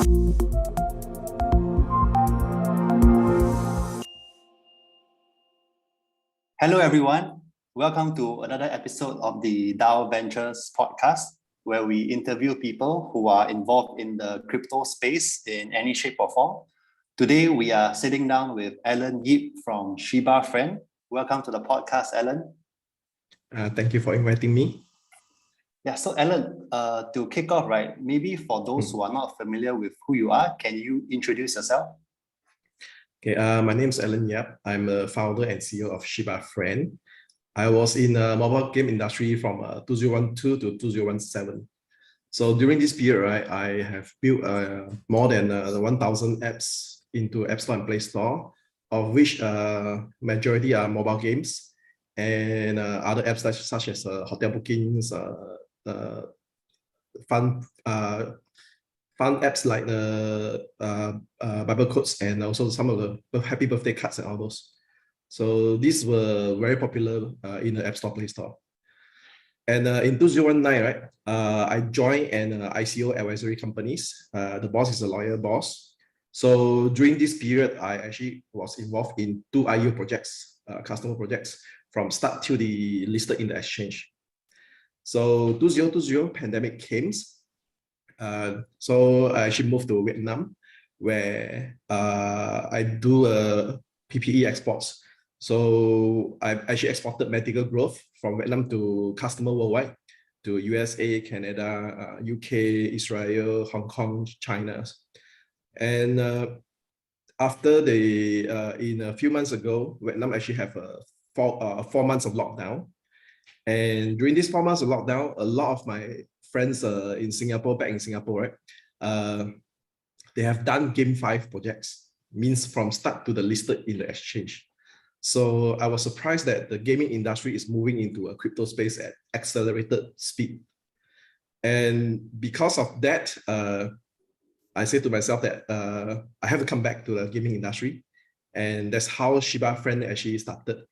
Hello, everyone. Welcome to another episode of the DAOventures podcast, where we interview people who are involved in the crypto space in any shape or form. Today, we are sitting down with Yeap from SHIBAFRIEND. Welcome to the podcast, Alan. Thank you for inviting me. Yeah, so Alan, to kick off, right, maybe for those who are not familiar with who you are, can you introduce yourself? Okay, my name is Yeap. I'm a founder and CEO of SHIBAFRIEND. I was in the mobile game industry from 2012 to 2017. So during this period, right, I have built more than 1,000 apps into App Store and Play Store, of which majority are mobile games and other apps such as hotel bookings, fun apps like the Bible quotes and also some of the happy birthday cards and all those. So these were very popular in the App Store, Play Store. And in 2019, right, I joined an ICO advisory companies. The boss is a lawyer boss. So during this period, I actually was involved in 2 IO projects, customer projects, from start to the listed in the exchange. So 2020 pandemic came. So I actually moved to Vietnam, where I do PPE exports. So I actually exported medical growth from Vietnam to customer worldwide, to USA, Canada, UK, Israel, Hong Kong, China. And after in a few months ago, Vietnam actually have a 4 months of lockdown. And during these 4 months of lockdown, a lot of my friends in Singapore, back in Singapore, right, they have done GameFi projects, means from start to the listed in the exchange. So I was surprised that the gaming industry is moving into a crypto space at accelerated speed. And because of that, I said to myself that I have to come back to the gaming industry. And that's how SHIBAFRIEND actually started.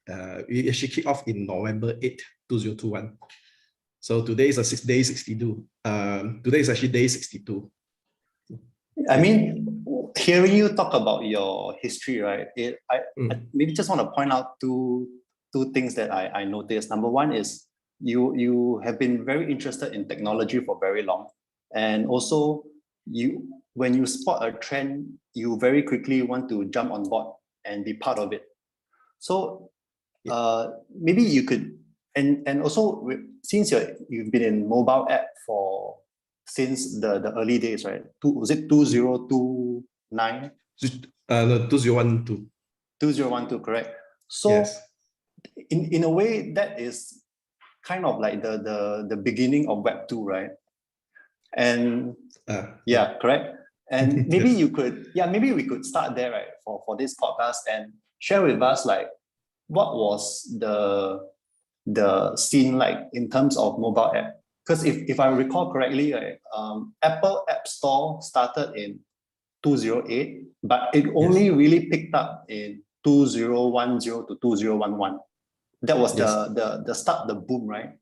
We actually kicked off in November 8, 2021. So today is a day 62. Today is actually day 62. I mean, hearing you talk about your history, right? I maybe just want to point out two things that I noticed. Number one is you have been very interested in technology for very long, and also when you spot a trend, you very quickly want to jump on board and be part of it. So maybe you could, and also since you've been in mobile app since the early days, right? Was it 2029? No, 2012. 2012, correct. So yes. in a way, that is kind of like the beginning of Web 2, right? And yeah, correct. And maybe you could, maybe we could start there, right, for this podcast, and share with us like what was the scene like in terms of mobile app. Because if I recall correctly, right, Apple App Store started in 2008, but it only really picked up in 2010 to 2011. That was the start, the boom, right?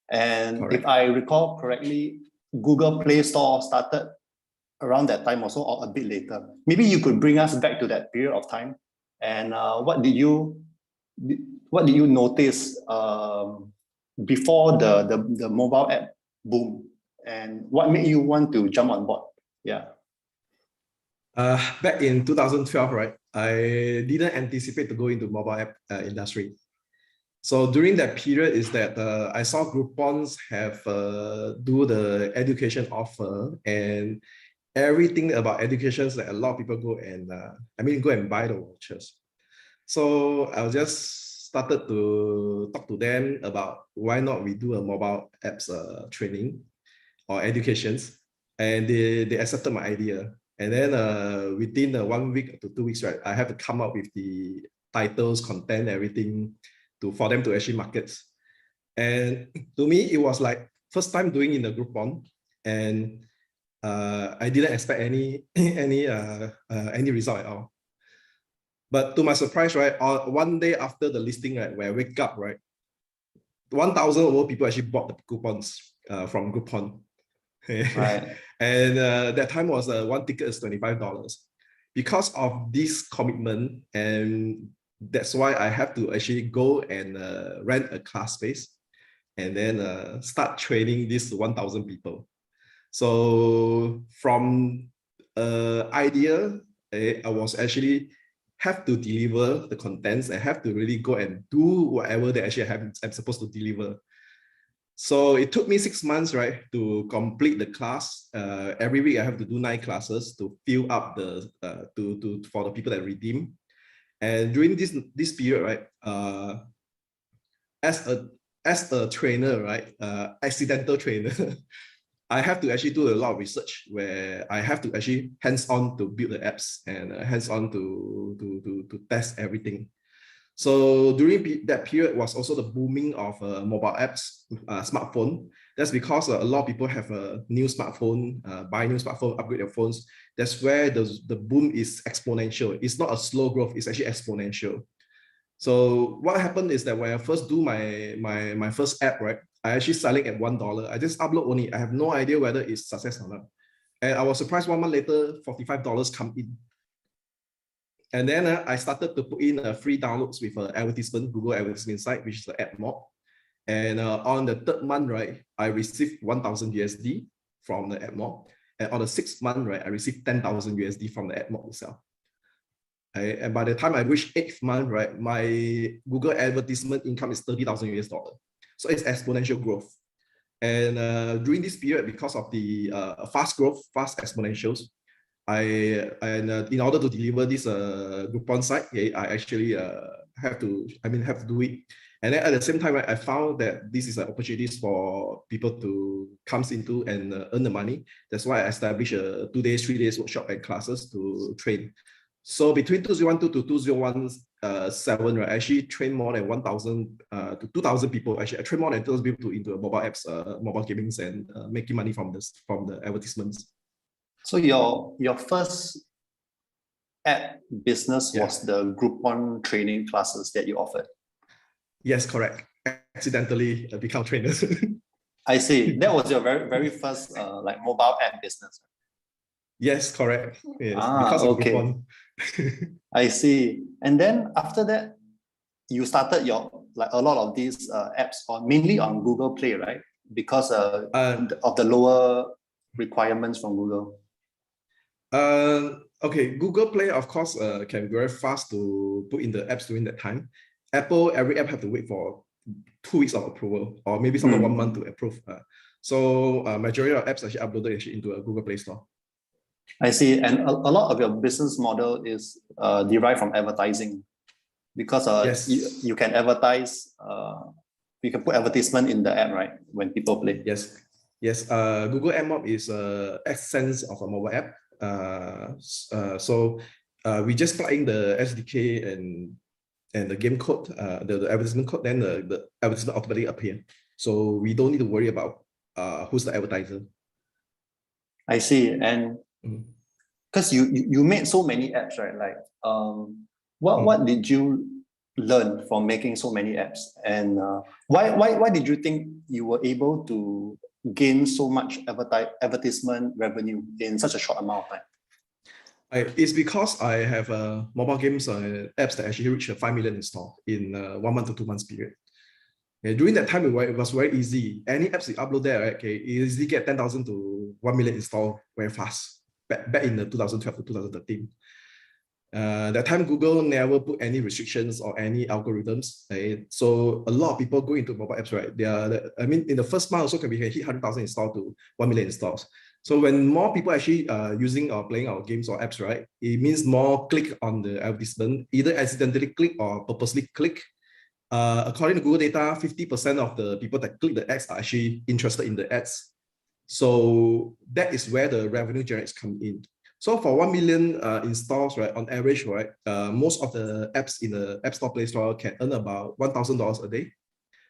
And correct. If I recall correctly, Google Play Store started around that time also, or a bit later. Maybe you could bring us back to that period of time, and what did you notice before the mobile app boom, and what made you want to jump on board? Yeah. Back in 2012, right, I didn't anticipate to go into mobile app industry. So during that period is that I saw Groupons have do the education offer, and everything about education that a lot of people go and go and buy the vouchers. So I just started to talk to them about why not we do a mobile apps training or educations, and they accepted my idea. And then within 1 week to 2 weeks, right, I have to come up with the titles, content, everything for them to actually market. And to me, it was like first time doing in the Groupon, and I didn't expect any result at all. But to my surprise, right, one day after the listing, right, when I wake up, right, 1,000 over people actually bought the coupons from Groupon. Right. And that time was one ticket is $25. Because of this commitment, and that's why I have to actually go and rent a class space and then start training these 1,000 people. So from idea, I was actually have to deliver the contents. I have to really go and do whatever that actually I'm supposed to deliver. So it took me 6 months, right, to complete the class. Every week I have to do 9 classes to fill up the for the people that redeem. And during this period, right, as a trainer, right, accidental trainer, I have to actually do a lot of research where I have to actually hands-on to build the apps and hands-on to test everything. So during that period was also the booming of mobile apps, smartphone. That's because a lot of people have a new smartphone, buy new smartphone, upgrade their phones. That's where the boom is exponential. It's not a slow growth, it's actually exponential. So what happened is that when I first do my first app, right, I actually selling at $1. I just upload only. I have no idea whether it's success or not. And I was surprised 1 month later, $45 come in. And then I started to put in free downloads with advertisement, Google advertisement site, which is the ad mob. And on the 3rd month, right, I received 1,000 USD from the ad mob. And on the 6th month, right, I received 10,000 USD from the ad mob itself. And by the time I reached 8th month, right, my Google advertisement income is 30,000 US dollar. So it's exponential growth. And during this period, because of the fast growth, fast exponentials, in order to deliver this Groupon site, I actually have to do it. And then at the same time, right, I found that this is an opportunity for people to come into and earn the money. That's why I established a 2 days, 3 days workshop and classes to train. So between 2012 to 2017, right, I actually trained more than 1,000 to 2,000 people. Actually, I trained more than 2,000 people into mobile apps, mobile gaming, and making money from the advertisements. So your first app business was the Groupon training classes that you offered? Yes, correct. Accidentally become trainers. I see. That was your very first like mobile app business. Yes, correct. Yes, because of Groupon. I see. And then after that, you started a lot of these apps mainly on Google Play, right? Because of the lower requirements from Google. Okay, Google Play, of course, can be very fast to put in the apps during that time. Apple, every app have to wait for 2 weeks of approval, or maybe some 1 month to approve. So majority of apps actually uploaded into a Google Play Store. I see. And a lot of your business model is derived from advertising, because yes. you can advertise, you can put advertisement in the app, right? When people play. Yes. Yes. Google Ad Mob is essence of a mobile app. So we just plug in the SDK and the game code, the advertisement code, then the advertisement automatically appear. So we don't need to worry about who's the advertiser. I see. And because you made so many apps, right? Like what did you learn from making so many apps, and why did you think you were able to gain so much advertisement revenue in such a short amount of time? It's because I have mobile games apps that actually reach 5 million installed in 1 month to 2 months period. During that time, it was very easy. Any apps you upload there, right, you easily get 10,000 to 1 million installed very fast. Back in the 2012 to 2013. That time, Google never put any restrictions or any algorithms. So a lot of people go into mobile apps, right? In the first month also we can hit 100,000 installed to 1 million installs. So when more people actually using or playing our games or apps, right, it means more click on the advertisement, either accidentally click or purposely click. According to Google data, 50% of the people that click the ads are actually interested in the ads. So that is where the revenue generates come in. So for 1 million installs, right, on average, right, most of the apps in the App Store, Play Store can earn about $1,000 a day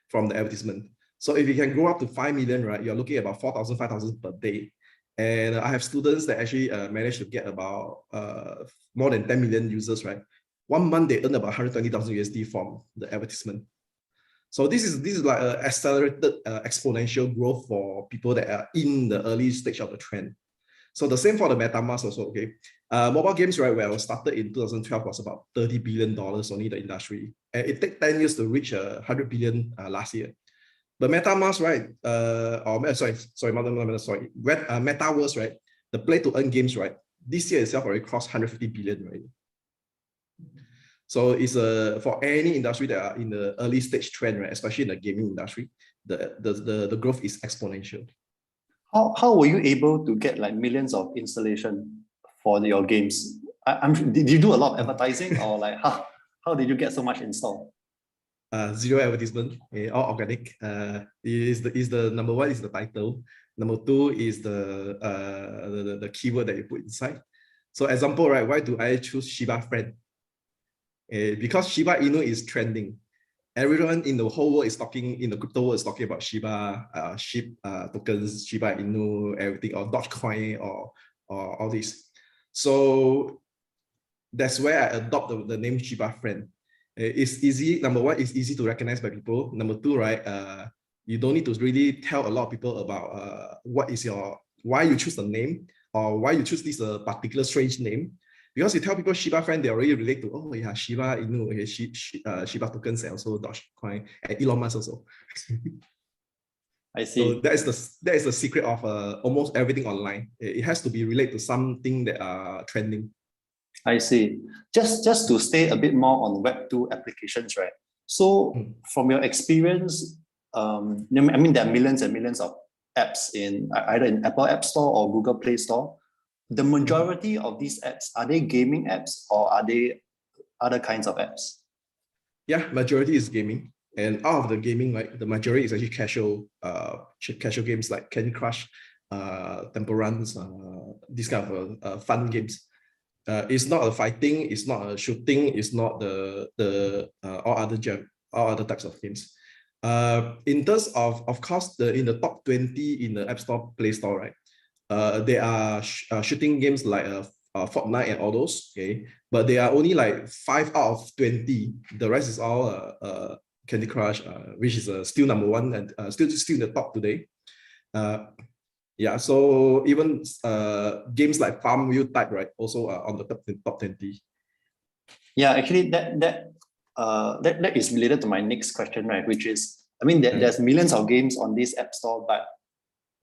from the advertisement. So if you can grow up to 5 million, right, you're looking at about 4,000, 5,000 per day. And I have students that actually managed to get about more than 10 million users, right? 1 month, they earn about 120,000 USD from the advertisement. So this is like an accelerated exponential growth for people that are in the early stage of the trend. So the same for the MetaMask also, okay. Mobile games, right, where it started in 2012 was about $30 billion only the industry. And it took 10 years to reach 100 billion last year. But MetaMask, right, Metaverse, right, the play to earn games, right, this year itself already crossed 150 billion, right? So it's for any industry that are in the early stage trend, right, especially in the gaming industry, the growth is exponential. How were you able to get like millions of installation for your games? Did you do a lot of advertising or like how did you get so much installed? Zero advertisement, all organic. Is the number one is the title. Number two is the keyword that you put inside. So example, right? Why do I choose Shiba Friend? Because Shiba Inu is trending. Everyone in the whole world is talking, in the crypto world is talking about Shiba, SHIB tokens, Shiba Inu, everything, or Dogecoin, or all this. So that's where I adopt the name Shiba Friend. It's easy. Number one, it's easy to recognize by people. Number two, right? You don't need to really tell a lot of people about why you choose the name or why you choose this particular strange name. Because you tell people Shiba Friend, they already relate to, oh yeah, Shiba Inu, okay, Shiba tokens, and also Dogecoin, and Elon Musk also. I see. So that is the secret of almost everything online. It has to be related to something that are trending. I see. Just to stay a bit more on Web2 applications, right? So from your experience, I mean, there are millions and millions of apps in either in Apple App Store or Google Play Store. The majority of these apps, are they gaming apps or are they other kinds of apps? Yeah, majority is gaming. And out of the gaming, like the majority is actually casual games like Candy Crush, Temple Runs, these kind of fun games. It's not a fighting, it's not a shooting, it's not all other types of games. In terms of course, in the top 20 in the App Store, Play Store, right? There are shooting games like Fortnite and all those, okay? But they are only like 5 out of 20. The rest is all Candy Crush, which is still number one and still in the top today. Yeah, so even games like Farmville type, right, also are on the top 20. Yeah, actually, that is related to my next question, right? Which is, I mean, there's millions of games on this App Store, but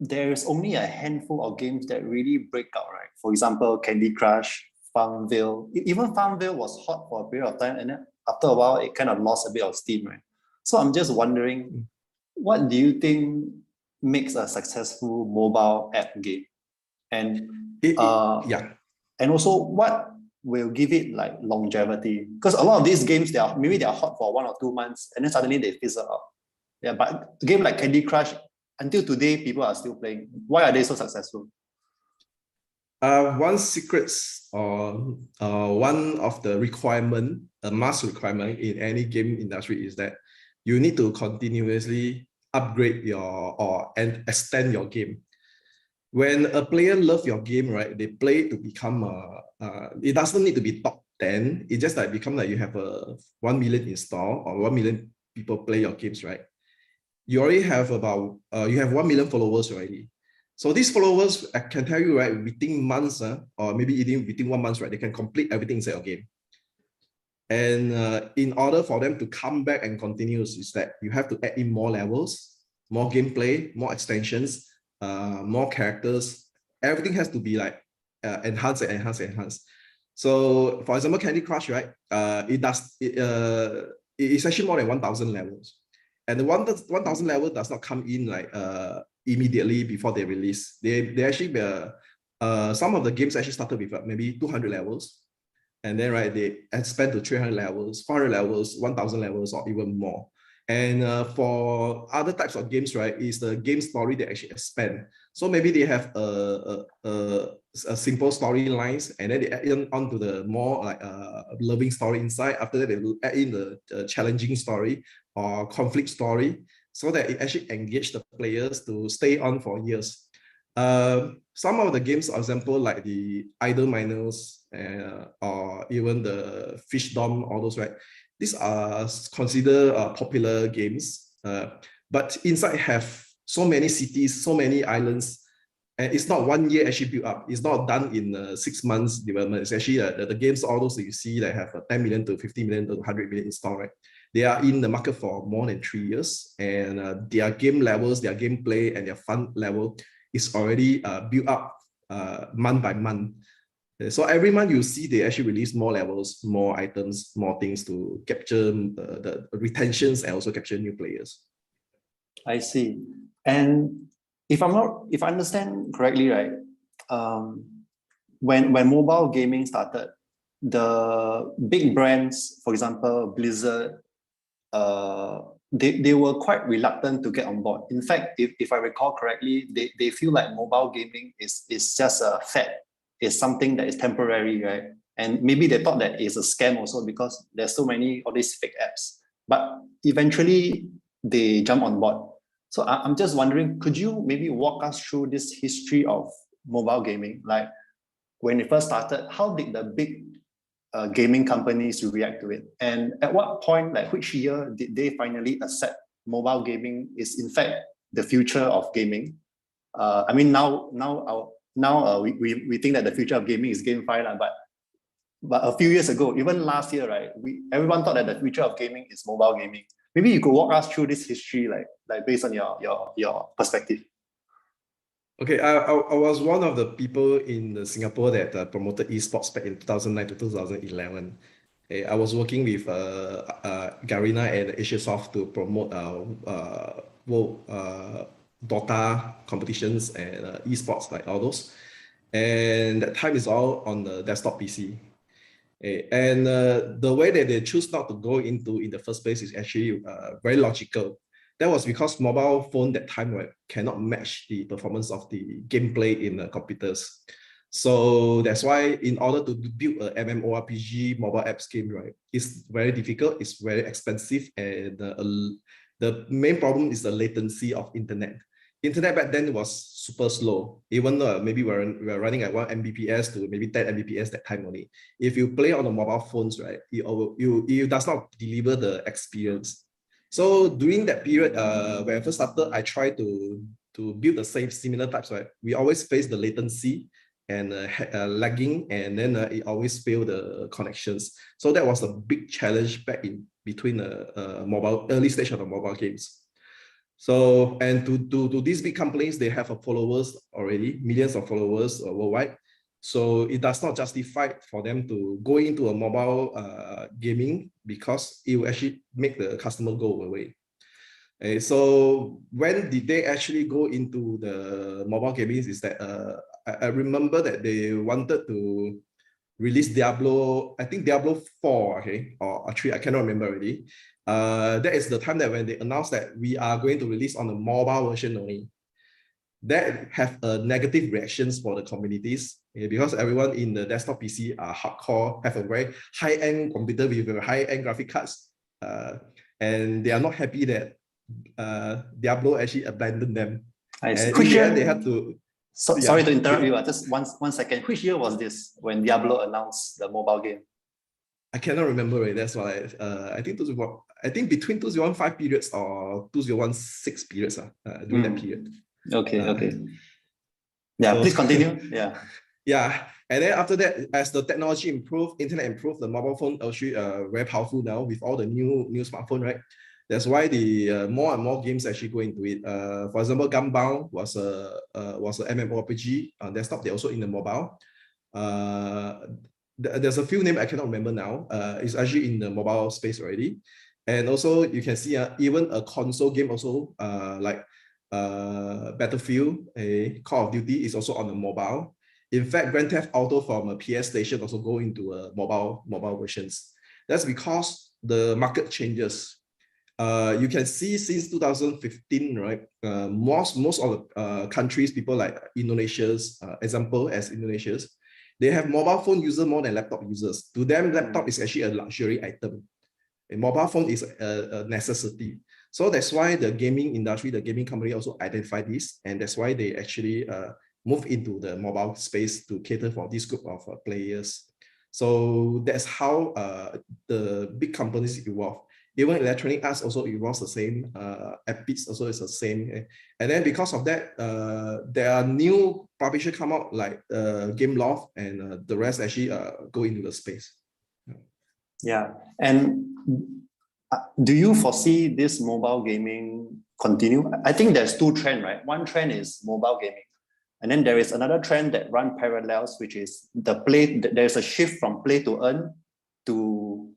there's only a handful of games that really break out, right? For example, Candy Crush, Farmville. Even Farmville was hot for a period of time, and then after a while, it kind of lost a bit of steam, right? So I'm just wondering, what do you think makes a successful mobile app game? And and also, what will give it like longevity? Because a lot of these games, maybe they are hot for 1 or 2 months, and then suddenly they fizzle out. Yeah, but a game like Candy Crush, until today, people are still playing. Why are they so successful? One secret or one of the requirement, a must requirement in any game industry is that you need to continuously upgrade and extend your game. When a player loves your game, right, they play to become it doesn't need to be top 10. It just like become like you have a 1 million install or 1 million people play your games, right? You already have about you have 1 million followers already. So these followers, I can tell you, right, within months or maybe even within 1 month, right, they can complete everything inside your game. And in order for them to come back and continue, is that you have to add in more levels, more gameplay, more extensions, more characters. Everything has to be like enhanced. So for example, Candy Crush, right? It's actually more than 1,000 levels. And the 1,000 level does not come in like immediately before they release. They actually some of the games actually started with maybe 200 levels, and then right they expand to 300 levels, 400 levels, 1,000 levels, or even more. And for other types of games, right, is the game story they actually expand. So maybe they have a simple storylines, and then they add in onto the more like loving story inside. After that, they will add in the challenging story or conflict story, so that it actually engage the players to stay on for years. Some of the games, for example, like the Idle Miners or even the Fish Dom, all those, right? These are considered popular games, but inside have so many cities, so many islands, and it's not 1 year actually built up. It's not done in 6 months development. It's actually the games, all those that you see that have 10 million to 50 million to 100 million installed, right? They are in the market for more than 3 years, and their game levels, their gameplay, and their fun level is already built up month by month. So every month you see they actually release more levels, more items, more things to capture the retentions and also capture new players. I see. And if I understand correctly, right? When mobile gaming started, the big brands, for example, Blizzard, they were quite reluctant to get on board. In fact, if I recall correctly, they feel like mobile gaming is just a fad. It's something that is temporary, right? And maybe they thought that it's a scam also because there's so many of these fake apps. But eventually they jump on board. So I'm just wondering, could you maybe walk us through this history of mobile gaming? Like when it first started, how did the big gaming companies react to it? And at what point, like which year did they finally accept mobile gaming is in fact the future of gaming? I mean, now we think that the future of gaming is GameFi, but a few years ago, even last year, right, everyone thought that the future of gaming is mobile gaming. Maybe you could walk us through this history, like based on your perspective. Okay, I was one of the people in Singapore that promoted esports back in 2009 to 2011. I was working with Garena and Asiasoft to promote Dota competitions and esports, like all those. And that time is all on the desktop PC. And the way that they choose not to go into in the first place is actually very logical. That was because mobile phone that time, right, cannot match the performance of the gameplay in the computers. So that's why in order to build a MMORPG mobile apps game, right, it's very difficult, it's very expensive, and the main problem is the latency of internet. Internet back then was super slow. Even maybe we're running at 1 Mbps to maybe 10 Mbps that time only. If you play on the mobile phones, right, it does not deliver the experience. So during that period, when I first started, I tried to build the same similar types, right? We always face the latency and lagging, and then it always failed the connections. So that was a big challenge back in between the mobile early stage of the mobile games. So, and to these big companies, they have followers already, millions of followers worldwide. So it does not justify for them to go into a mobile gaming because it will actually make the customer go away. So when did they actually go into the mobile gaming is that I remember that they wanted to release Diablo, I think Diablo 4, okay, or 3, I cannot remember already. That is the time that when they announced that we are going to release on the mobile version only. That have negative reactions for the communities, because everyone in the desktop PC are hardcore, have a very high-end computer with high-end graphic cards, and they are not happy that Diablo actually abandoned them. And in the end, they had to. Sorry to interrupt you. Just one second. Which year was this when Diablo announced the mobile game? I cannot remember, right? That's why I think between 2015 periods or 2016 periods during that period. Okay. Yeah, so, please continue. Yeah. Yeah, and then after that, as the technology improved, internet improved, the mobile phone actually very powerful now with all the new smartphone, right? That's why the more and more games actually go into it. For example, Gunbound was a MMORPG on desktop. They're also in the mobile. There's a few names I cannot remember now. It's actually in the mobile space already. And also you can see even a console game also like Battlefield, Call of Duty is also on the mobile. In fact, Grand Theft Auto from a PS Station also go into mobile versions. That's because the market changes. You can see since 2015, right? Most of the countries, people like Indonesia's example as Indonesia's, they have mobile phone users more than laptop users. To them, laptop is actually a luxury item. A mobile phone is a necessity. So that's why the gaming industry, the gaming company also identify this, and that's why they actually move into the mobile space to cater for this group of players. So that's how the big companies evolve. Even Electronic Arts also evolves the same. Epics also is the same. And then because of that, there are new publishers come out like Gameloft, and the rest actually go into the space. Yeah. And do you foresee this mobile gaming continue? I think there's two trends, right? One trend is mobile gaming. And then there is another trend that run parallels, which is there's a shift from play to earn to,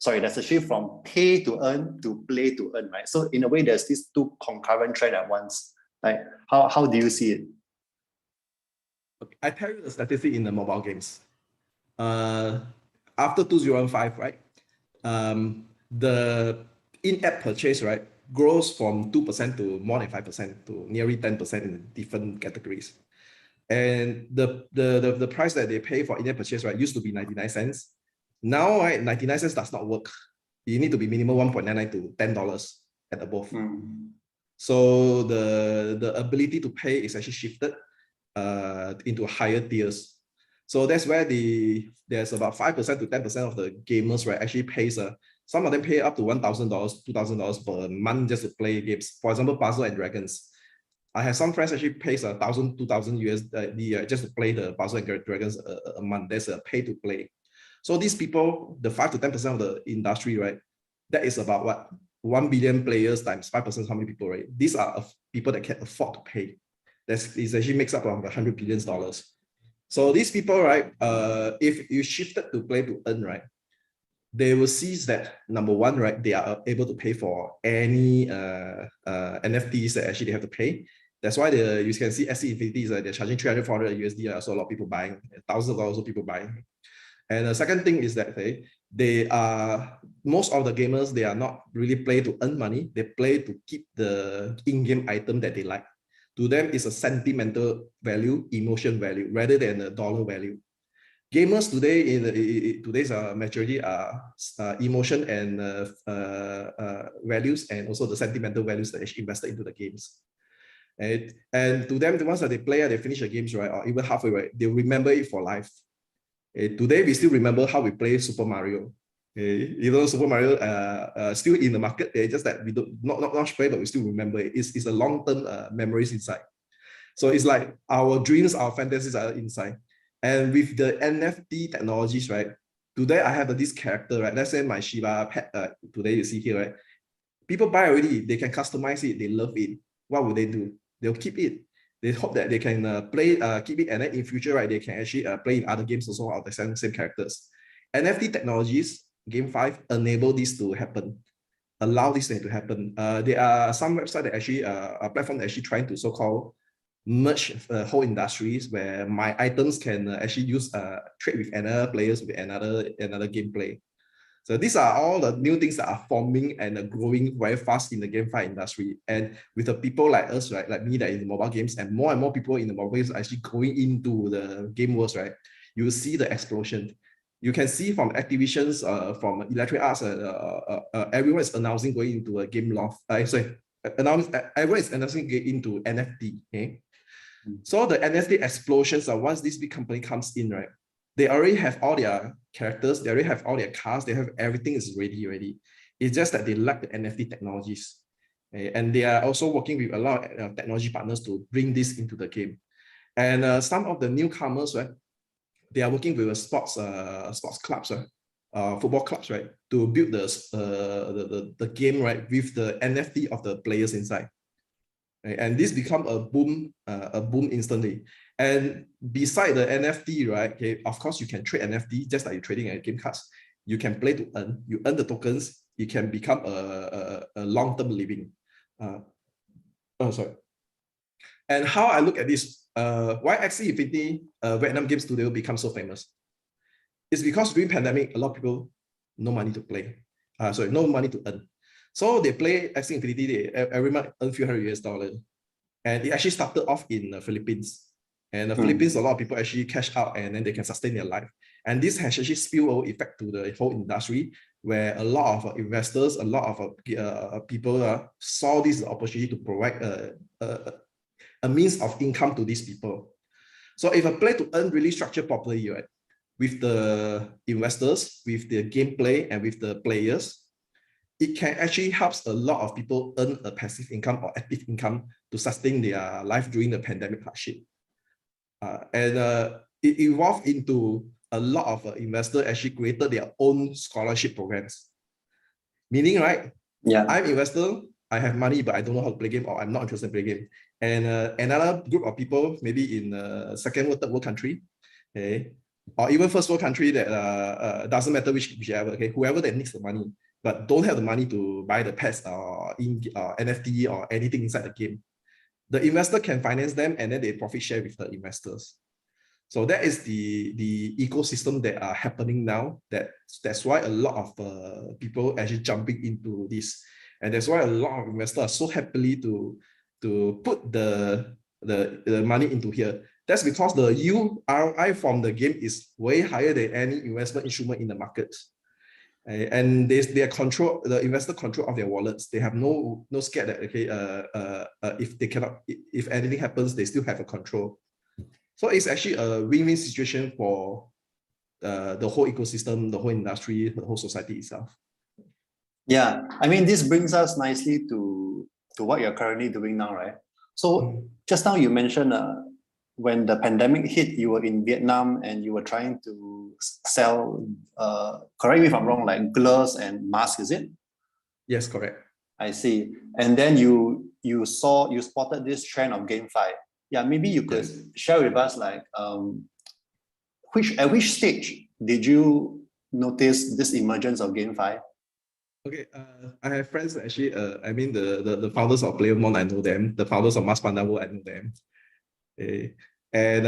there's a shift from pay to earn to play to earn, right? So in a way, there's these two concurrent trends at once. Like, how do you see it? Okay, I tell you the statistic in the mobile games. After 2015, right? The in-app purchase, right, grows from 2% to more than 5% to nearly 10% in different categories. And the price that they pay for in-app purchase, right, used to be 99 cents. Now, right, 99 cents does not work. You need to be minimum 1.99 to $10 at above. So the ability to pay is actually shifted into higher tiers. So that's where there's about 5% to 10% of the gamers, right, actually pays some of them pay up to $1,000, $2,000 per month just to play games. For example, Puzzle and Dragons. I have some friends actually pays $1,000, $2,000 USD just to play the Puzzle and Dragons a month. There's a pay to play. So these people, the 5 to 10% of the industry, right, that is about what? 1 billion players times 5%, how many people, right? These are people that can afford to pay. That actually makes up around $100 billion. So these people, right, if you shifted to play to earn, right, they will see that number one, right, they are able to pay for any NFTs that actually they have to pay. That's why you can see SC Infinity is they're charging 300, 400 USD. So a lot of people buying, thousands of dollars of people buying. And the second thing is that they are, most of the gamers, they are not really play to earn money. They play to keep the in-game item that they like. To them, it's a sentimental value, emotion value, rather than a dollar value. Gamers today in today's maturity are emotion and values, and also the sentimental values that actually invested into the games. And to them, the ones that they play, they finish the games, right, or even halfway, right, they remember it for life. Today, we still remember how we play Super Mario. Even though Super Mario still in the market, just that we don't not much play, but we still remember it. It's a long-term memories inside. So it's like our dreams, our fantasies are inside. And with the NFT technologies, right? Today I have this character, right? Let's say my Shiba pet. Today you see here, right? People buy already. They can customize it. They love it. What will they do? They'll keep it. They hope that they can keep it, and then in future, right, they can actually play in other games also of the same characters. NFT technologies, GameFi, enable this to happen, allow this to happen. There are some websites that actually a platform that actually trying to so-called merge whole industries where my items can actually use trade with another players with another gameplay. So these are all the new things that are forming and growing very fast in the GameFi industry. And with the people like us, right, like me that in the mobile games, and more people in the mobile games actually going into the game world, right, you will see the explosion. You can see from Activision's, from Electronic Arts, everyone is announcing going into a game loft. Everyone is announcing going into NFT. Okay? So the NFT explosions are once this big company comes in, right, they already have all their characters, they already have all their cars, they have everything is ready. It's just that they lack the NFT technologies. And they are also working with a lot of technology partners to bring this into the game. And some of the newcomers, right, they are working with sports clubs, football clubs, right, to build the game, right, with the NFT of the players inside. And this become a boom instantly. And beside the NFT, right, okay, of course you can trade NFT just like you're trading at game cards. You can play to earn. You earn the tokens. It can become a long-term living. And how I look at this, why Axie Infinity Vietnam Game Studio become so famous? It's because during pandemic, a lot of people no money to play. No money to earn. So they play Axie Infinity, they every month earn a few hundred $. And it actually started off in the Philippines. And the Philippines, a lot of people actually cash out and then they can sustain their life. And this has actually spilled effect to the whole industry, where a lot of investors, a lot of people saw this opportunity to provide a means of income to these people. So if a play to earn really structured properly, right, with the investors, with the gameplay, and with the players, it can actually help a lot of people earn a passive income or active income to sustain their life during the pandemic hardship. It evolved into a lot of investors actually created their own scholarship programs. Meaning, right? Yeah. I'm an investor, I have money, but I don't know how to play game, or I'm not interested in play game. And another group of people, maybe in a second world, third world country, okay, or even first world country that doesn't matter whichever, okay, whoever that needs the money, but don't have the money to buy the pets or NFT or anything inside the game. The investor can finance them, and then they profit share with the investors. So that is the ecosystem that are happening now. That's why a lot of people actually jumping into this, and that's why a lot of investors are so happily to put the money into here. That's because the yield ROI from the game is way higher than any investment instrument in the market. And they control, the investor control of their wallets. They have no scare that, okay, if they cannot, if anything happens, they still have a control. So it's actually a win-win situation for the whole ecosystem, the whole industry, the whole society itself. Yeah, I mean, this brings us nicely to what you're currently doing now, right? So just now you mentioned when the pandemic hit, you were in Vietnam and you were trying to sell, correct me if I'm wrong, like gloves and masks, is it? Yes, correct. I see. And then you spotted this trend of GameFi. Yeah, maybe you could share with us, like, at which stage did you notice this emergence of GameFi? Okay, I have friends actually. I mean, the founders of PlayerMon, I know them. The founders of Mas Pandawo, I know them. And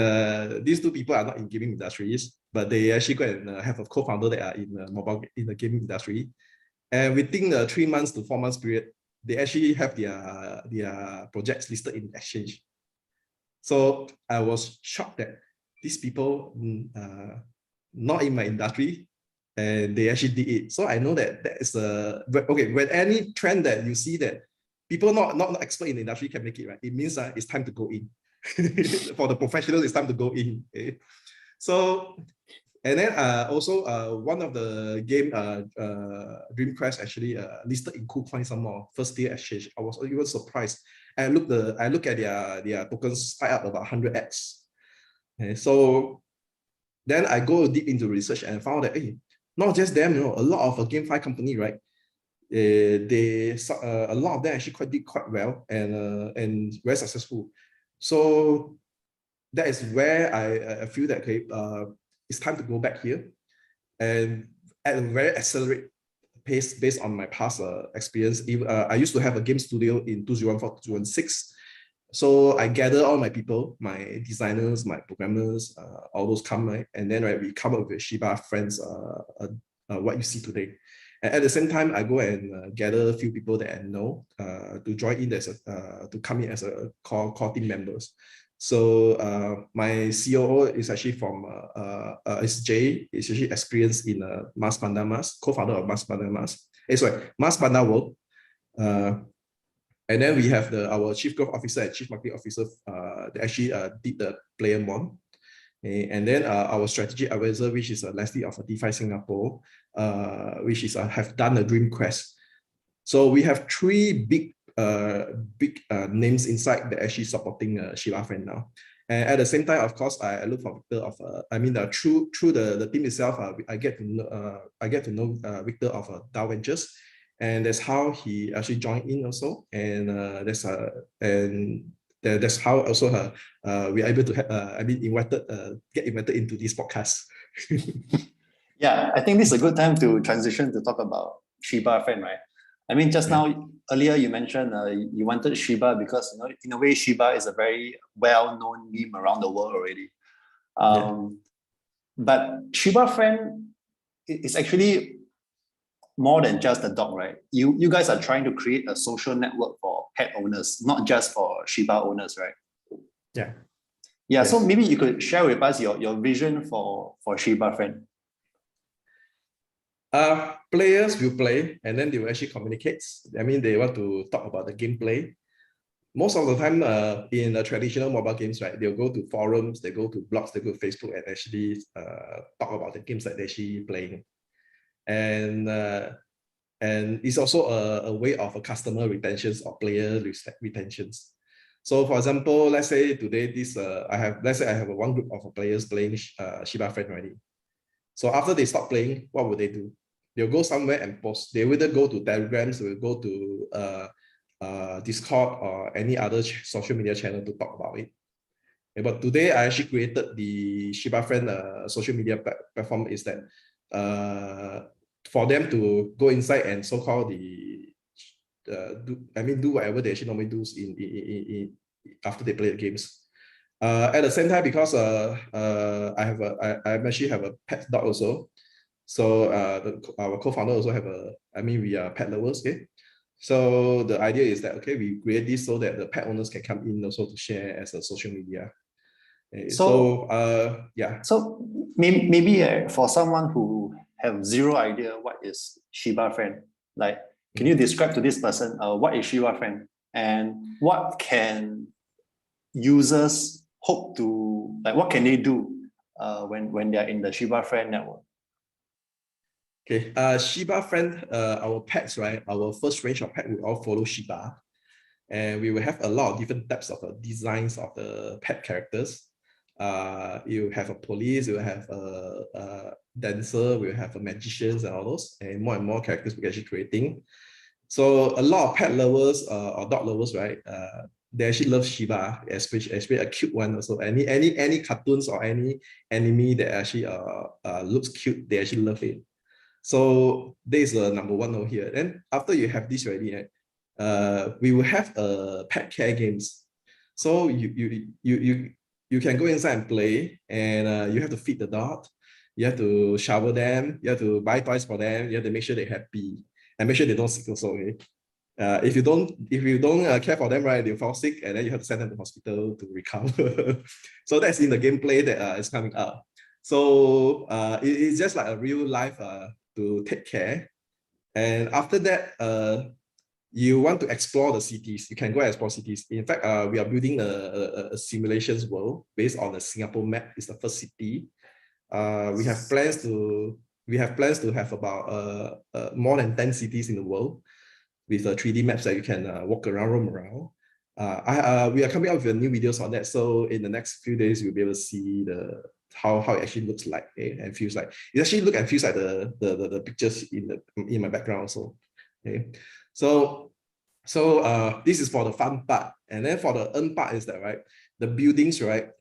these two people are not in gaming industries, but they actually go and have a co-founder that are in the gaming industry. And within the 3 months to 4 months period, they actually have their projects listed in exchange. So I was shocked that these people not in my industry, and they actually did it. So I know that is okay. When any trend that you see that people not expert in the industry can make it, right? It means it's time to go in. For the professionals, it's time to go in. Okay? So, and then also one of the game Dream Quest actually listed in KuCoin some more first day exchange. I was even surprised. I look at their tokens spike up about 100x. Okay, so then I go deep into research and found that not just them, a lot of GameFi company, right? A lot of them actually did quite well and very successful. So that is where I feel that it's time to go back here and at a very accelerated pace based on my past experience. I used to have a game studio in 2014, 2016. So I gather all my people, my designers, my programmers, all those come, right? And then we come up with Shiba Friends, what you see today. And at the same time, I go and gather a few people that I know to join in to come in as a core team members. So my COO is actually from it's Jay. He's actually experienced in Mas Pandamas, co-founder of Mas Pandamas. Mas Pandawo. And then we have our chief growth officer and chief marketing officer that actually did the PlayerMon. And then our strategy advisor, which is Leslie of DeFi Singapore, which is have done a Dream Quest. So we have three big names inside that actually supporting SHIBAFRIEND now. And at the same time, of course, I look for Victor of through the team itself, I get to know Victor of DAOventures, and that's how he actually joined in also, and that's how also we're able to get invited into this podcast. Yeah, I think this is a good time to transition to talk about SHIBAFRIEND, right? I mean, just now, earlier you mentioned you wanted Shiba because, in a way, Shiba is a very well-known meme around the world already. But SHIBAFRIEND is actually more than just a dog, right? You guys are trying to create a social network for pet owners, not just for Shiba owners, right? Yeah. Yeah, yes. So maybe you could share with us your vision for SHIBAFRIEND. Players will play and then they will actually communicate. I mean, they want to talk about the gameplay. most of the time in the traditional mobile games, right, they'll go to forums, they go to blogs, they go to Facebook and actually talk about the games that they're actually playing. And it's also a way of a customer retentions or player retentions. So for example, let's say today I have one group of players playing SHIBAFRIEND already. So after they stop playing, what would they do? They'll go somewhere and post. They will either go to Telegrams, they will go to Discord or any other social media channel to talk about it. But today I actually created the SHIBAFRIEND social media platform, is that for them to go inside and so-called do whatever they actually normally do after they play the games. At the same time, because I actually have a pet dog also. So our co-founder also have we are pet lovers, okay? So the idea is that, okay, we create this so that the pet owners can come in also to share as a social media. So maybe for someone who have zero idea what is SHIBAFRIEND, like, can you describe to this person what is SHIBAFRIEND and what can users hope to, like, what can they do when they are in the SHIBAFRIEND network? Okay, SHIBAFRIEND, our pets, right? Our first range of pet will all follow Shiba, and we will have a lot of different types of designs of the pet characters. You have a police, you have a dancer, we have a magicians and all those, and more characters we're actually creating. So a lot of pet lovers or dog lovers, right? They actually love Shiba, especially a cute one. Also, any cartoons or any anime that actually looks cute, they actually love it. So this is the number one over here. Then after you have this ready, we will have pet care games. So you can go inside and play, and you have to feed the dog, you have to shower them, you have to buy toys for them, you have to make sure they're happy and make sure they don't sick also. Okay? If you don't care for them, right, they'll fall sick, and then you have to send them to hospital to recover. So that's in the gameplay that is coming up. So it's just like a real life to take care. And after that, you want to explore the cities, you can go explore cities. In fact, we are building a simulations world based on the Singapore map. It's the first city. We have plans to have about more than 10 cities in the world with 3D maps that you can walk around, roam around. We are coming up with new videos on that. So in the next few days, you'll be able to see how it actually looks like, and feels like. It actually looks and feels like the pictures in my background also. Okay. So this is for the fun part. And then for the earn part is that, right, the buildings, right,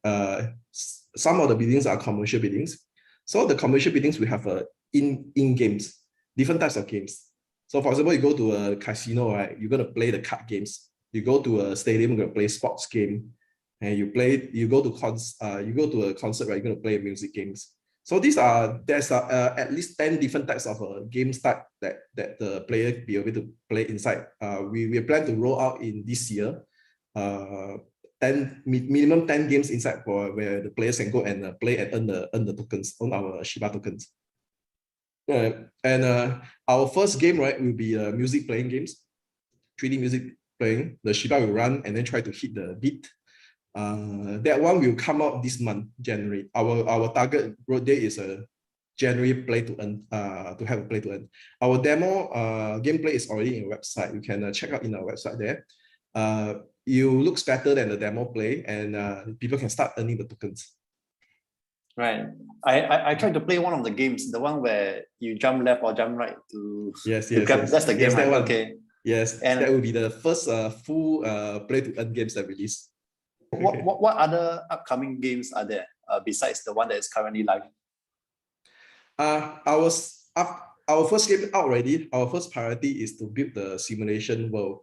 some of the buildings are commercial buildings. So the commercial buildings, we have in games, different types of games. So for example, you go to a casino, right, you're going to play the card games. You go to a stadium, you're going to play sports game. And you go to a concert, right, you're going to play music games. So there's at least 10 different types of games type that the player be able to play inside. We plan to roll out in this year, minimum 10 games inside where the players can go and play and earn the tokens, on our Shiba tokens. And our first game, right, will be music playing games, 3D music playing. The Shiba will run and then try to hit the beat. That one will come out this month, January. Our target road day is January play to earn, to have a play to earn. Our demo gameplay is already in our website. You can check out in our website there. It looks better than the demo play, and people can start earning the tokens. Right. I tried to play one of the games, the one where you jump left or jump right to grab. That's the game, yes, right? That one. Okay. Yes, and that will be the first full play to earn games that release. What other upcoming games are there besides the one that is currently live? Our first game out already. Our first priority is to build the simulation world,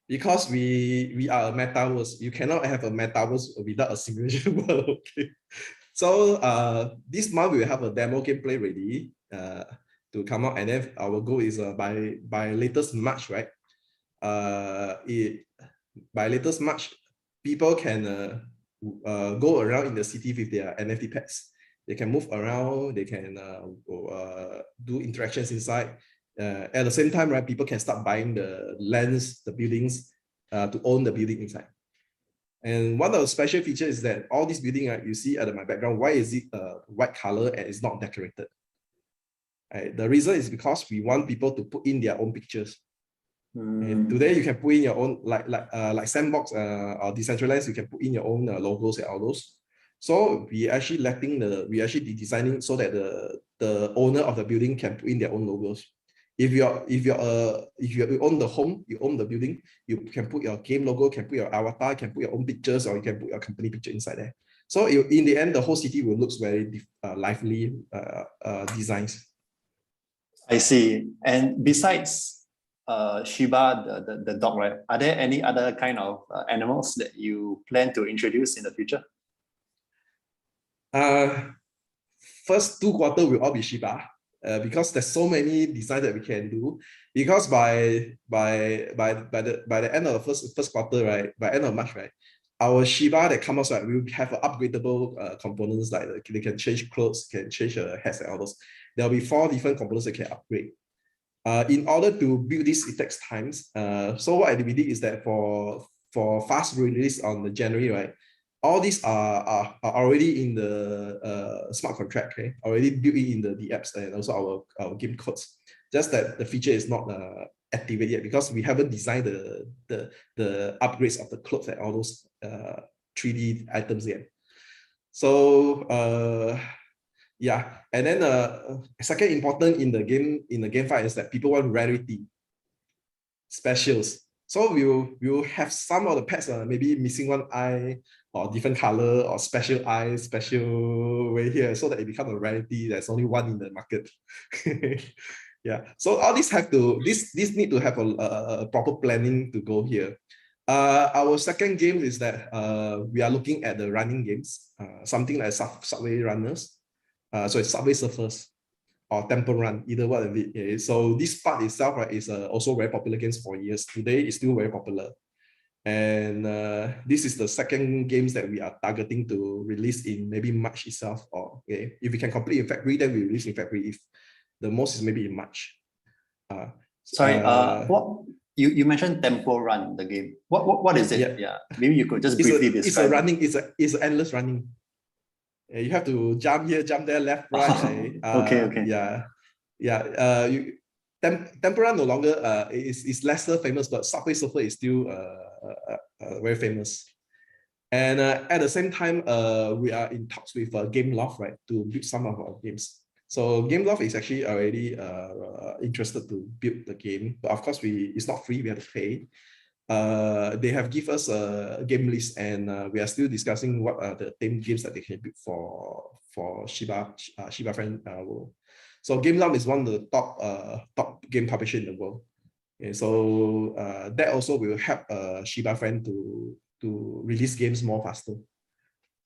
because we are a metaverse. You cannot have a metaverse without a simulation world. Okay. So this month we will have a demo gameplay ready to come out, and then our goal is by latest March, right? By latest March, people can go around in the city with their NFT pets. They can move around, they can do interactions inside. At the same time, right, people can start buying the lands, the buildings, to own the building inside. And one of the special features is that all this building you see at my background, why is it white color and it's not decorated? The reason is because we want people to put in their own pictures. And today you can put in your own, like Sandbox or Decentralized, you can put in your own logos and all those. So we actually designing so that the owner of the building can put in their own logos. If you own the home, you own the building, you can put your game logo, can put your avatar, can put your own pictures, or you can put your company picture inside there. So in the end, the whole city will look very lively designs. I see. And besides Shiba, the dog, right? Are there any other kind of animals that you plan to introduce in the future? First 2 quarters will all be Shiba. Because there's so many designs that we can do. Because by the end of the first quarter, right, by end of March, right, our Shiba that comes out, right, we will have upgradable components, like they can change clothes, can change hats and all those. There'll be 4 different components that can upgrade. In order to build this, it takes times. So what we did is that for fast release on the January, right, all these are already in the smart contract, okay? Already built in the apps and also our game codes. Just that the feature is not activated yet because we haven't designed the upgrades of the clothes and all those 3D items yet. So yeah, and then second important in the GameFi is that people want rarity, specials. So we will have some of the pets maybe missing one eye or different color or special eyes, special way here, so that it becomes a rarity. There's only one in the market. Yeah. So all these this need to have a proper planning to go here. Our second game is that we are looking at the running games, something like Subway Runners. So it's Subway Surfers or Temple Run, either one of it. Okay? So this part itself, right, is also very popular games for years. Today it's still very popular. And this is the second games that we are targeting to release in maybe March itself. Or okay, if we can complete in February, then we release in February. If the most is maybe in March. Sorry, what you mentioned Temple Run, the game. What is it? Yeah, maybe you could just briefly describe. It's a running. It's endless running. You have to jump here, jump there, left, right. Okay. Yeah. Temple Run no longer is lesser famous, but Subway Surfer is still very famous. And at the same time, we are in talks with GameLoft, right, to build some of our games. So GameLoft is actually already interested to build the game, but of course it's not free. We have to pay. They have given us a game list, and we are still discussing what are the theme games that they can build for SHIBAFRIEND world. So GameLoft is one of the top game publisher in the world. Okay, so that also will help SHIBAFRIEND to release games more faster.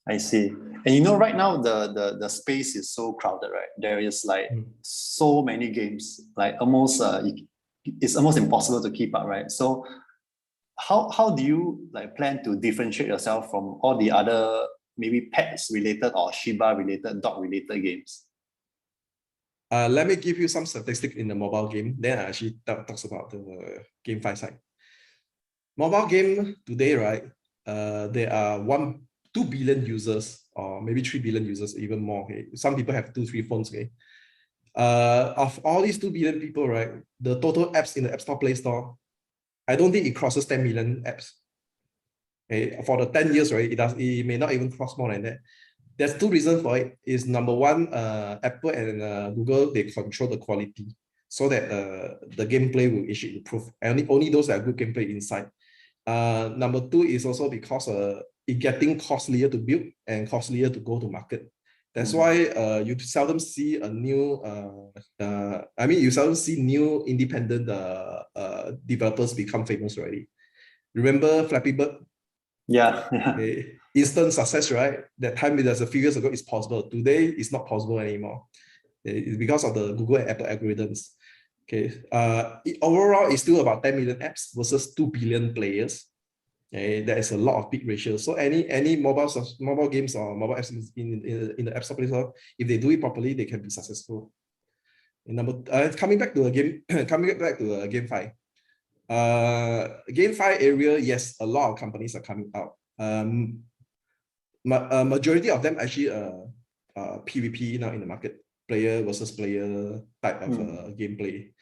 I see. And you know, right now the space is so crowded, right? There is like so many games, like almost it's almost impossible to keep up, right? So how do you like plan to differentiate yourself from all the other maybe pets related or Shiba related, dog related games? Let me give you some statistics in the mobile game. Then I actually talks about the GameFi side. Mobile game today, right? There are 2 billion users, or maybe 3 billion users, even more. Okay, some people have 2-3 phones. Okay, of all these 2 billion people, right? The total apps in the App Store, Play Store, I don't think it crosses 10 million apps. Okay, for the 10 years, right? It may not even cross more than that. There's 2 reasons for it. Is number one, Apple and Google, they control the quality so that the gameplay will actually improve. And only those that are good gameplay inside. Number 2 is also because it getting costlier to build and costlier to go to market. That's why you seldom see a new, you seldom see new independent developers become famous already. Remember Flappy Bird? Yeah. Okay. Instant success, right? That time, there's a few years ago, it's possible. Today, it's not possible anymore. It's because of the Google and Apple algorithms. Okay. Overall, it's still about 10 million apps versus 2 billion players. Okay. There is a lot of big ratio. So any mobile games or mobile apps in the App Store, if they do it properly, they can be successful. And coming back to a game, GameFi. GameFi area, yes, a lot of companies are coming out. Majority of them actually PvP now in the market, player versus player type of gameplay,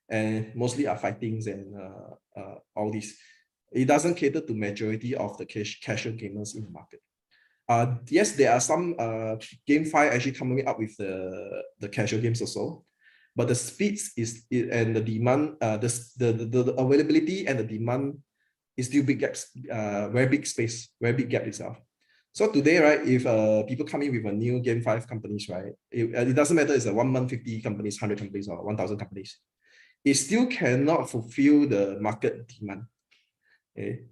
and mostly are fightings and all these. It doesn't cater to majority of the casual gamers in the market. Yes, there are some GameFi actually coming up with the casual games also, but the speeds and the demand, the availability and the demand is still big gaps, very big space, very big gap itself. So today, right, if people come in with a new GameFi companies, right, it doesn't matter it's a 1 month 50 companies, 100 companies, or 1,000 companies, it still cannot fulfill the market demand. Okay.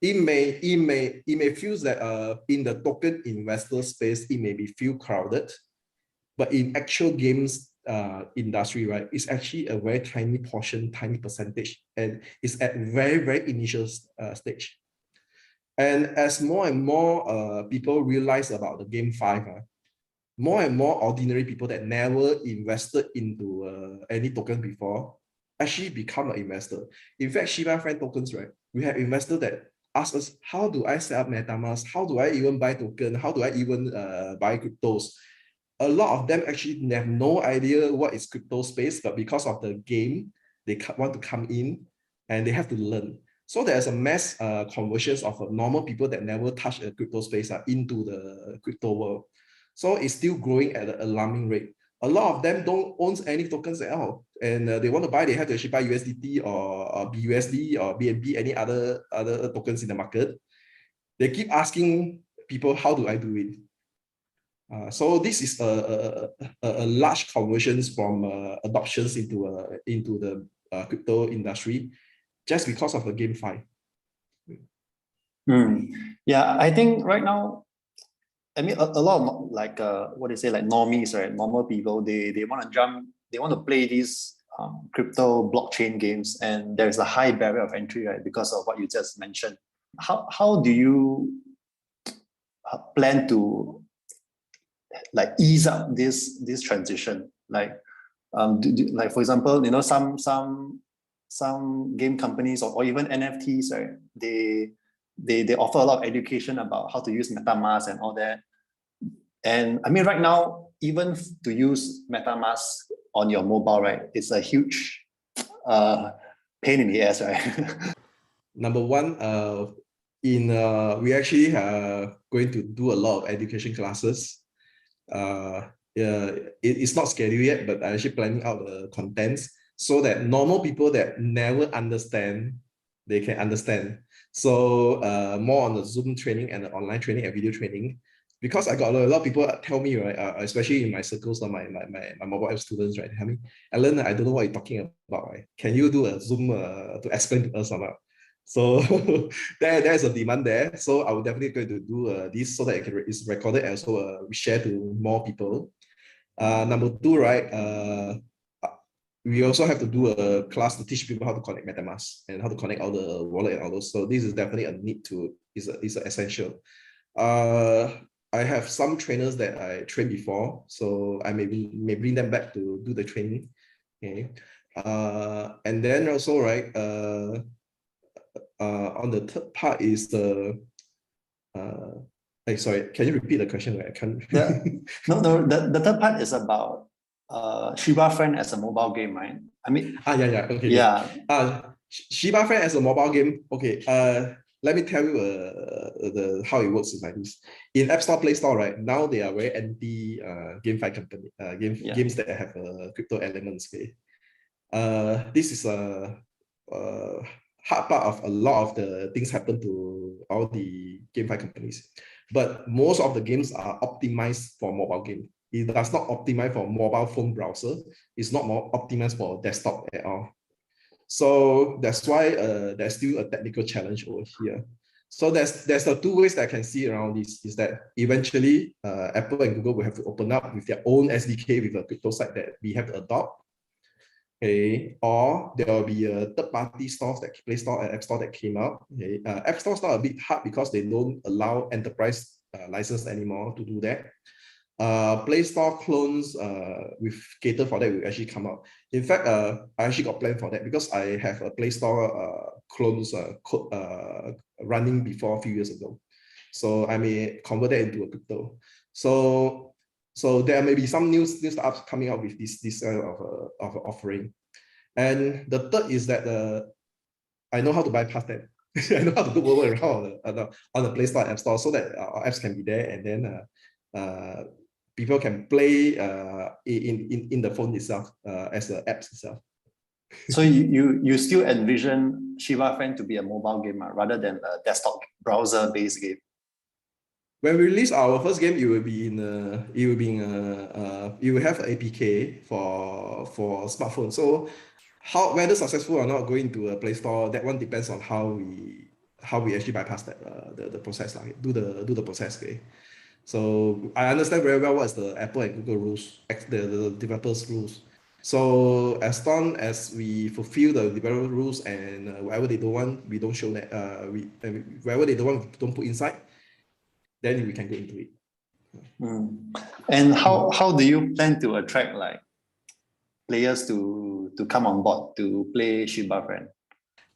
It may feel that in the token investor space, it may be feel crowded, but in actual games industry, right, it's actually a very tiny portion, tiny percentage, and it's at very initial stage. And as more and more people realize about the GameFi, more and more ordinary people that never invested into any token before actually become an investor. In fact, SHIBAFRIEND tokens, right? We have investors that ask us, how do I set up MetaMask? How do I even buy token? How do I even buy cryptos? A lot of them actually have no idea what is crypto space, but because of the game, they want to come in and they have to learn. So there's a mass conversions of normal people that never touch a crypto space into the crypto world. So it's still growing at an alarming rate. A lot of them don't own any tokens at all, and they want to buy. They have to actually buy USDT or BUSD or BNB, any other tokens in the market. They keep asking people, how do I do it? So this is a large conversions from adoptions into the crypto industry, just because of the GameFi. Yeah, I think right now, I mean, a lot of like what do you say, like normies, right? Normal people, they want to jump, they want to play these crypto blockchain games, and there's a high barrier of entry, right? Because of what you just mentioned. How do you plan to like ease up this transition? Like, like for example, you know, some game companies or even NFTs, right? They offer a lot of education about how to use MetaMask and all that. And I mean, right now, even to use MetaMask on your mobile, right, it's a huge pain in the ass, right? Number one, we actually are going to do a lot of education classes. It's not scheduled yet, but I'm actually planning out the contents so that normal people that never understand, they can understand. So more on the Zoom training and the online training and video training, because I got a lot of people tell me, right, especially in my circles, my mobile app students, right, tell me, Alan, I don't know what you're talking about, right? Can you do a Zoom to explain to us or not? So there's a demand there. So I will definitely going to do this so that it's recorded and also share to more people. Number two, right? We also have to do a class to teach people how to connect MetaMask and how to connect all the wallet and all those. So this is definitely a need to, is essential. I have some trainers that I trained before, so I may bring them back to do the training. Okay. And then also, right, on the third part is the sorry, can you repeat the question? I can't. No, the third part is about SHIBAFRIEND as a mobile game, right? I mean, yeah, okay. Yeah. SHIBAFRIEND as a mobile game. Okay. Let me tell you how it works is like this. In App Store, Play Store, right now they are very anti GameFi company games that have crypto elements. Okay. This is a hard part of a lot of the things happen to all the GameFi companies, but most of the games are optimized for mobile game. It does not optimize for mobile phone browser. It's not more optimized for desktop at all. So that's why there's still a technical challenge over here. So there's the two ways that I can see around this is that eventually Apple and Google will have to open up with their own SDK with a crypto site that we have to adopt. Okay, or there will be a third-party stores that Play Store and App Store that came out. Okay, App Store is not a bit hard because they don't allow enterprise license anymore to do that. Play Store clones with cater for that will actually come out. In fact, I actually got planned for that because I have a Play Store clones code running before a few years ago. So I may convert that into a crypto. So there may be some new startups coming out with this of offering. And the third is that I know how to bypass that. I know how to do workaround on the Play Store App Store so that our apps can be there, and then people can play in the phone itself as the apps itself. So you still envision SHIBAFRIEND to be a mobile game rather than a desktop browser-based game? When we release our first game, it will have an APK for smartphone. So whether successful or not going to a Play Store, that one depends on how we actually bypass that the process, like do the process. Okay. So I understand very well what's the Apple and Google rules, the developers rules. So as long as we fulfill the developer rules and whatever they don't want, we don't show that. Whatever they don't want, we don't put inside. Then we can go into it. And how do you plan to attract like players to come on board to play SHIBAFRIEND?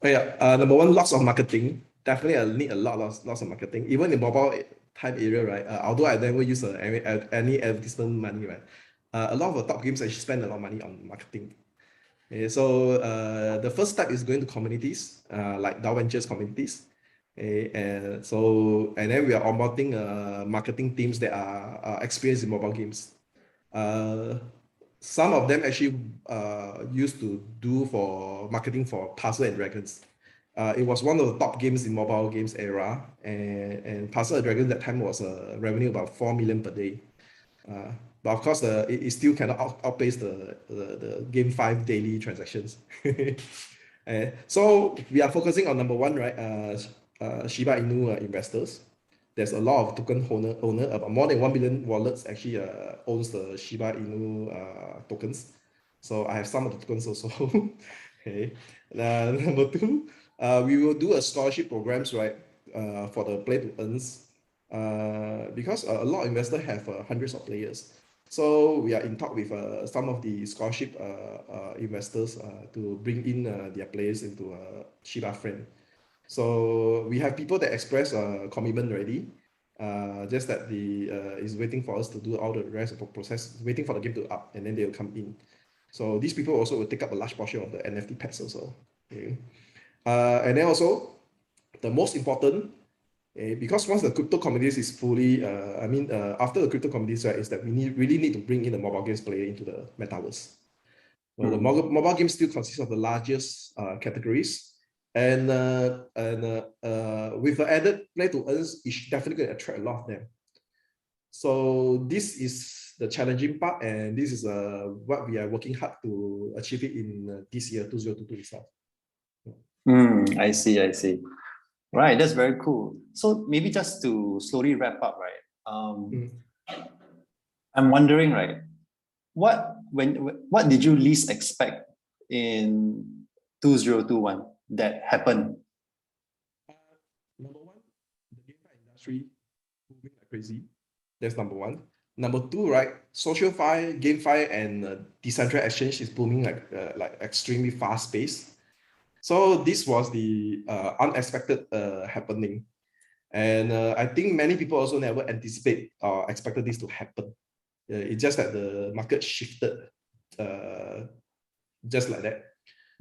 Oh yeah, number one, lots of marketing. Definitely, I need lots of marketing. Even in mobile type area, right? Although I never use any advertisement money, right? A lot of the top games actually spend a lot of money on marketing. Okay, so the first step is going to communities, like DAOventures communities. Okay, and then we are onboarding marketing teams that are experienced in mobile games. Some of them actually used to do for marketing for Puzzle and Dragons. It was one of the top games in mobile games era, and Puzzle and Dragons that time was a revenue about 4 million per day. But of course, it still cannot outpace the GameFi daily transactions. So we are focusing on number one, right? Shiba Inu investors. There's a lot of token owner, about more than 1 billion wallets actually owns the Shiba Inu tokens. So I have some of the tokens also. Okay. Number two, we will do a scholarship programs, right, for the play to earns, because a lot of investors have hundreds of players. So we are in talk with some of the scholarship investors to bring in their players into SHIBAFRIEND. So we have people that express commitment already. Just that is waiting for us to do all the rest of the process, waiting for the game to up, and then they'll come in. So these people also will take up a large portion of the NFT Pets also. Okay. And then also the most important, because once the crypto communities is fully, after the crypto communities, right, is that we really need to bring in the mobile games player into the metaverse. Well, the mobile games still consist of the largest categories. And with the added play to earns, it's definitely going to attract a lot of them. So this is the challenging part, and this is what we are working hard to achieve it in this year, 2022 itself. I see. Right, that's very cool. So maybe just to slowly wrap up, right? I'm wondering, right, what did you least expect in 2021 that happened? Number one, the GameFi industry moving like crazy. That's number one. Number two, right, SocialFi, GameFi, and decentralized exchange is booming like extremely fast pace. So this was the unexpected happening, and I think many people also never anticipate or expected this to happen. It's just that the market shifted just like that.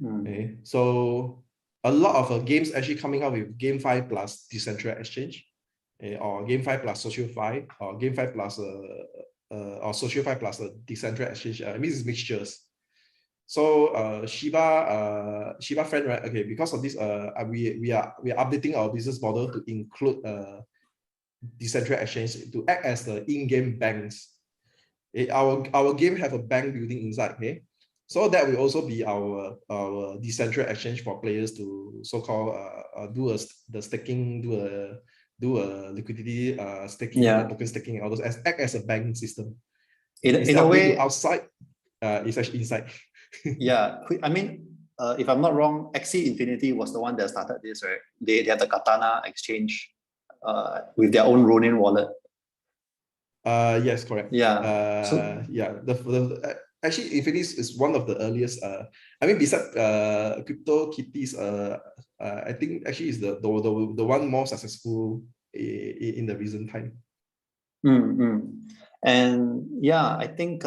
Okay. So a lot of games actually coming out with GameFi plus decentralized exchange, or GameFi plus SocialFi, or GameFi plus or SocialFi plus a decentralized exchange. I mean, it's mixtures. So SHIBAFRIEND, right? Okay, because of this, we are updating our business model to include decentralized exchange to act as the in-game banks. Our game have a bank building inside. Okay, so that will also be our decentralized exchange for players to so-called do the staking, do a liquidity staking, token staking, all those, act as a banking system. In a way, outside, it's actually inside. Yeah, I mean, if I'm not wrong, Axie Infinity was the one that started this, right? They had the Katana exchange with their own Ronin wallet. Yes, correct. Yeah. Yeah. Actually, Infinix is one of the earliest. I mean, besides Crypto Kitties, I think actually is the one more successful in the recent time. And yeah, I think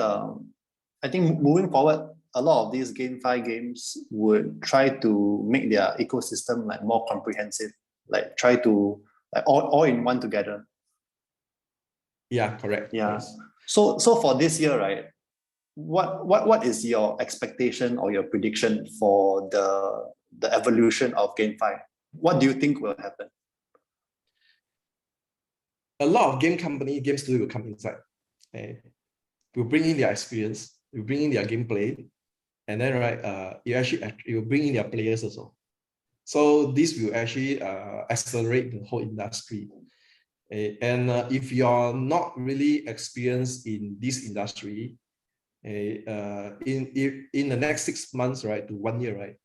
moving forward, a lot of these GameFi games would try to make their ecosystem like more comprehensive, like try to like all in one together. Yeah, correct. Yeah. Yes. So for this year, right? What is your expectation or your prediction for the evolution of GameFi? What do you think will happen? A lot of game studio will come inside. Will bring in their experience, will bring in their gameplay, and then you will bring in their players also. So this will actually accelerate the whole industry. And if you're not really experienced in this industry, in the next 6 months, right, to 1 year, right,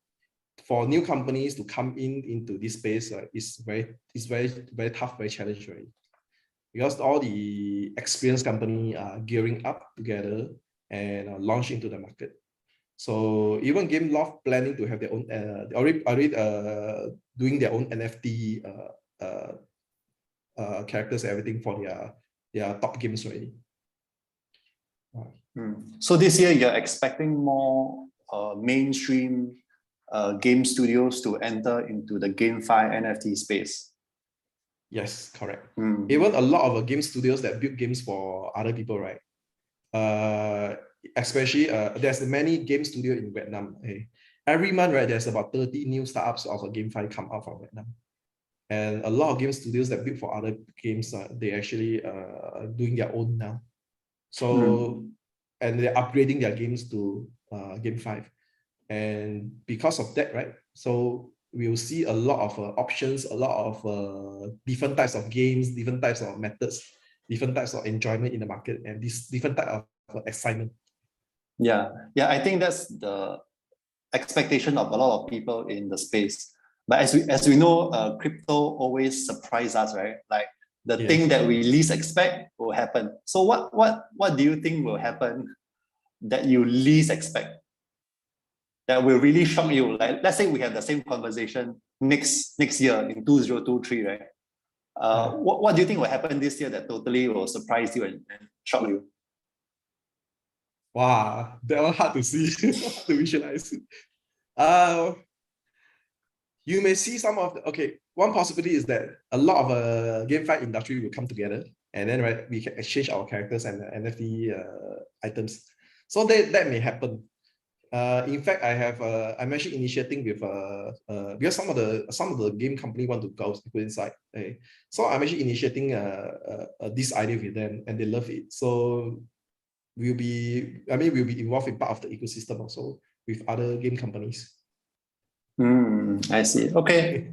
for new companies to come into this space, it's very tough, very challenging, right? Because all the experienced company are gearing up together and launch into the market. So even Gameloft planning to have their own, already doing their own NFT characters, everything for their top games already. So this year you're expecting more mainstream game studios to enter into the GameFi NFT space. Yes, correct. Even a lot of game studios that build games for other people, right? Especially there's many game studio in Vietnam. Every month, right, there's about 30 new startups of a GameFi come out from Vietnam. And a lot of game studios that build for other games, they actually doing their own now. So, and they're upgrading their games to GameFi. And because of that, right, so we'll see a lot of options, a lot of different types of games, different types of methods, different types of enjoyment in the market, and this different type of excitement. Yeah, I think that's the expectation of a lot of people in the space. But as we know, crypto always surprise us, right? Like the thing that we least expect will happen. So what do you think will happen that you least expect, that will really shock you? Like, let's say we have the same conversation next year in 2023, right? What do you think will happen this year that totally will surprise you and shock you? Wow, that was hard to see, to visualize. You may see some of one possibility is that a lot of GameFi industry will come together, and then right, we can exchange our characters and NFT items. So that may happen. In fact, I'm actually initiating with because some of the game company want to go inside. So I'm actually initiating this idea with them, and they love it. So we'll be involved in part of the ecosystem also with other game companies. I see. Okay.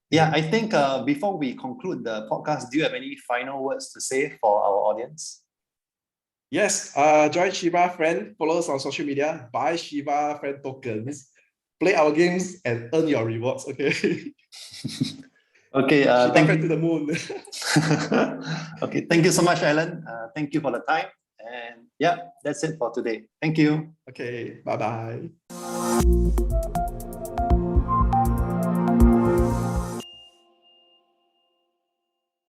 Yeah, I think before we conclude the podcast, do you have any final words to say for our audience? Yes, join Shiba Friend, follow us on social media, buy Shiba Friend tokens, play our games, and earn your rewards. Okay. Okay. Shiba Friend to the moon. Okay. Thank you so much, Alan. Thank you for the time. And yeah, that's it for today. Thank you. Okay. Bye-bye.